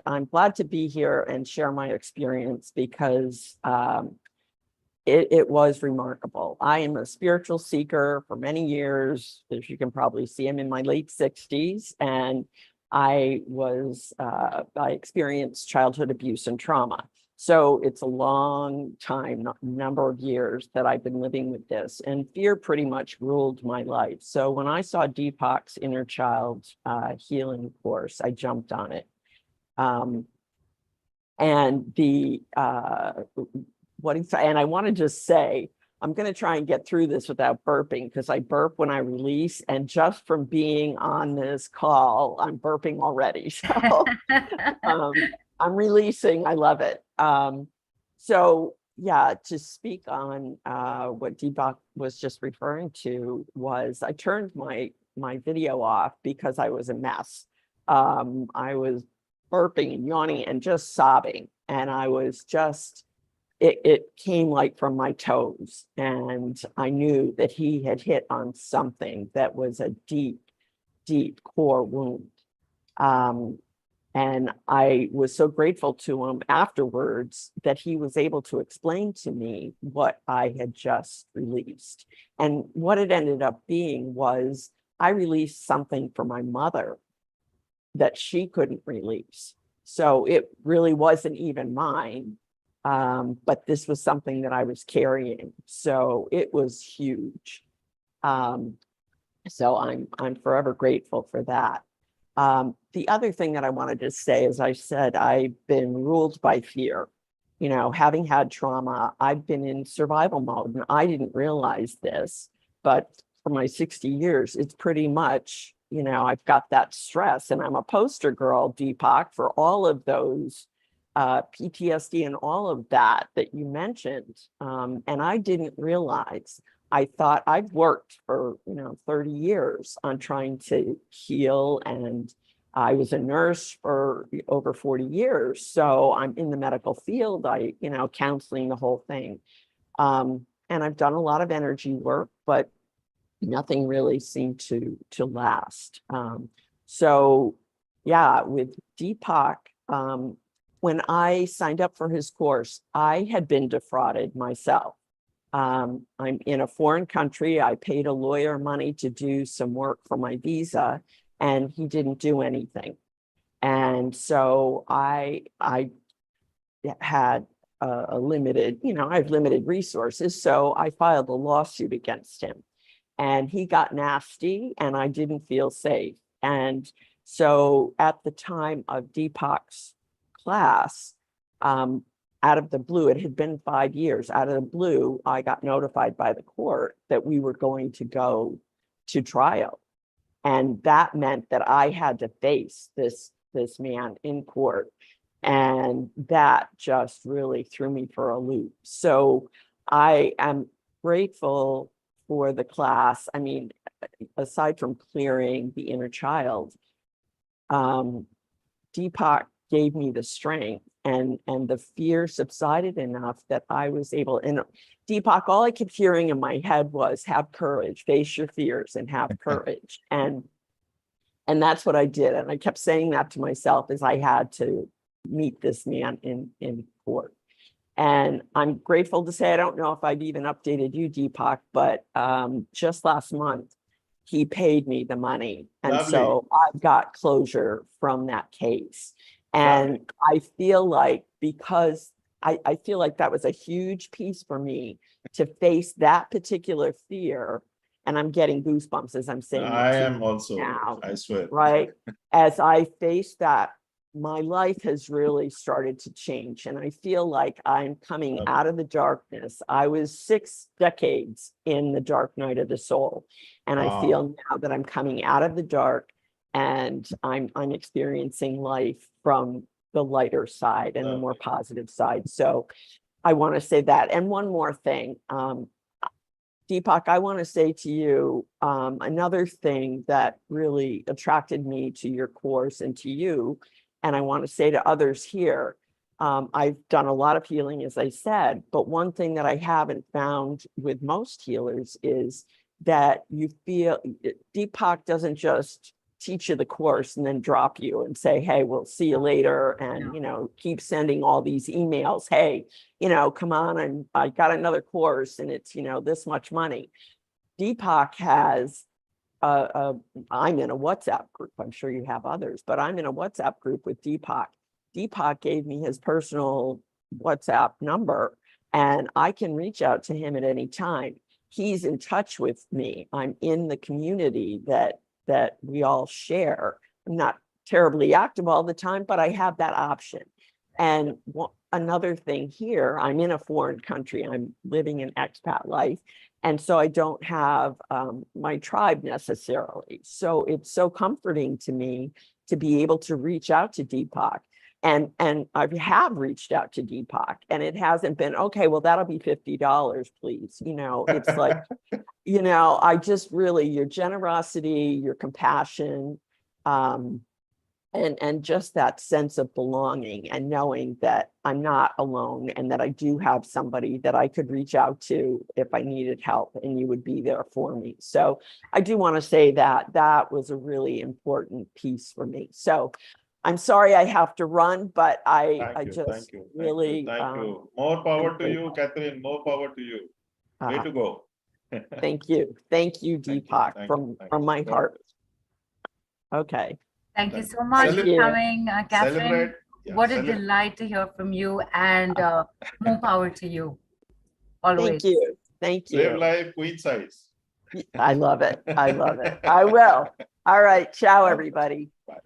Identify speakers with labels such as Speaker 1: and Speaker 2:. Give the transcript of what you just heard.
Speaker 1: I'm glad to be here and share my experience because it was remarkable. I am a spiritual seeker for many years. As you can probably see, I'm in my late 60s, and I experienced childhood abuse and trauma. So it's a long time, number of years that I've been living with this, and fear pretty much ruled my life. So when I saw Deepakk's Inner Child Healing course, I jumped on it. And I want to just say, I'm going to try and get through this without burping, because I burp when I release, and just from being on this call, I'm burping already. So I'm releasing. I love it. So yeah, to speak on what Deepakk was just referring to was I turned my video off because I was a mess. I was burping and yawning and just sobbing, and I was just, it came like from my toes, and I knew that he had hit on something that was a deep, deep core wound. And I was so grateful to him afterwards that he was able to explain to me what I had just released. And what it ended up being was I released something for my mother that she couldn't release. So it really wasn't even mine, but this was something that I was carrying. So it was huge. So I'm forever grateful for that. The other thing that I wanted to say, as I said, I've been ruled by fear. You know, having had trauma, I've been in survival mode, and I didn't realize this, but for my 60 years, it's pretty much, you know, I've got that stress, and I'm a poster girl, Deepakk, for all of those PTSD and all of that you mentioned. And I didn't realize. I thought I've worked for, 30 years on trying to heal, and I was a nurse for over 40 years. So I'm in the medical field, counseling, the whole thing. And I've done a lot of energy work, but nothing really seemed to last. So yeah, with Deepakk, when I signed up for his course, I had been defrauded myself. I'm in a foreign country. I paid a lawyer money to do some work for my visa, and he didn't do anything. And so I had a limited, I have limited resources. So I filed a lawsuit against him, and he got nasty, and I didn't feel safe. And so at the time of Deepakk's class, out of the blue, it had been 5 years, out of the blue, I got notified by the court that we were going to go to trial. And that meant that I had to face this man in court. And that just really threw me for a loop. So I am grateful for the class. I mean, aside from clearing the inner child, Deepakk gave me the strength, and the fear subsided enough that I was able, and Deepakk, all I kept hearing in my head was, have courage, face your fears and have courage. And that's what I did. And I kept saying that to myself as I had to meet this man in court. And I'm grateful to say, I don't know if I've even updated you, Deepakk, but just last month, he paid me the money. And
Speaker 2: Lovely.
Speaker 1: So I've got closure from that case. And I feel like, because I feel like that was a huge piece for me to face that particular fear. And I'm getting goosebumps as I'm saying
Speaker 2: I
Speaker 1: it
Speaker 2: am also
Speaker 1: now,
Speaker 2: I swear.
Speaker 1: right? As I face that, my life has really started to change. And I feel like I'm coming out of the darkness. I was 6 decades in the dark night of the soul. And I feel now that I'm coming out of the dark, and I'm experiencing life from the lighter side and the more positive side. So I want to say that. And one more thing, Deepakk, I want to say to you, another thing that really attracted me to your course and to you, and I want to say to others here, I've done a lot of healing, as I said, but one thing that I haven't found with most healers is that you feel Deepakk doesn't just teach you the course and then drop you and say, hey, we'll see you later. And, keep sending all these emails. Hey, come on, and I got another course and it's, this much money. Deepakk has I'm in a WhatsApp group. I'm sure you have others, but I'm in a WhatsApp group with Deepakk. Deepakk gave me his personal WhatsApp number and I can reach out to him at any time. He's in touch with me. I'm in the community that we all share. I'm not terribly active all the time, but I have that option. And another thing here, I'm in a foreign country. I'm living an expat life. And so I don't have my tribe necessarily. So it's so comforting to me to be able to reach out to Deepakk. And I have reached out to Deepakk and it hasn't been, okay, well, that'll be $50, please. It's like, I just really, your generosity, your compassion, and just that sense of belonging and knowing that I'm not alone and that I do have somebody that I could reach out to if I needed help and you would be there for me. So I do want to say that that was a really important piece for me. So I'm sorry I have to run, but I just really
Speaker 2: thank you. More power to you, Catherine. More power to you. Way to go.
Speaker 1: Thank you, Deepakk, from my heart. Okay.
Speaker 3: Thank you so much for coming, Catherine. What a delight to hear from you, and more power to you. Always.
Speaker 1: Thank you.
Speaker 2: Live life queen size.
Speaker 1: I love it. I will. All right. Ciao, everybody.
Speaker 2: Bye.